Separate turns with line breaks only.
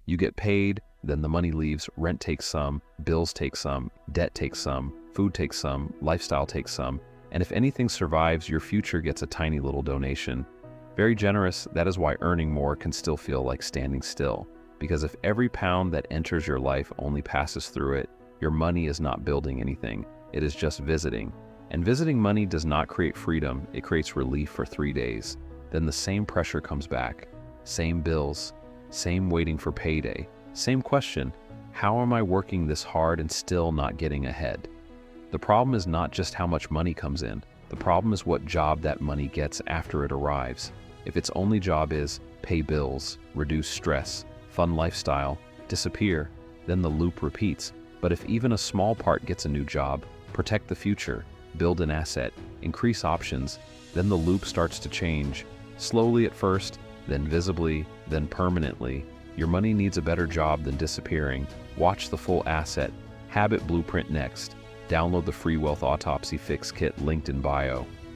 You get paid, then the money leaves, rent takes some, bills take some, debt takes some, food takes some, lifestyle takes some, and if anything survives, your future gets a tiny little donation. Very generous. That is why earning more can still feel like standing still. Because if every pound that enters your life only passes through it, your money is not building anything. It is just visiting. And visiting money does not create freedom, it creates relief for 3 days. Then the same pressure comes back. Same bills, same waiting for payday, same question, how am I working this hard and still not getting ahead? The problem is not just how much money comes in, the problem is what job that money gets after it arrives. If its only job is pay bills, reduce stress, fund lifestyle, disappear, then the loop repeats. But if even a small part gets a new job, protect the future, build an asset, increase options, then the loop starts to change, slowly at first, then visibly, then permanently. Your money needs a better job than disappearing. Watch the full asset, habit blueprint next. Download the free Wealth Autopsy Fix Kit linked in bio.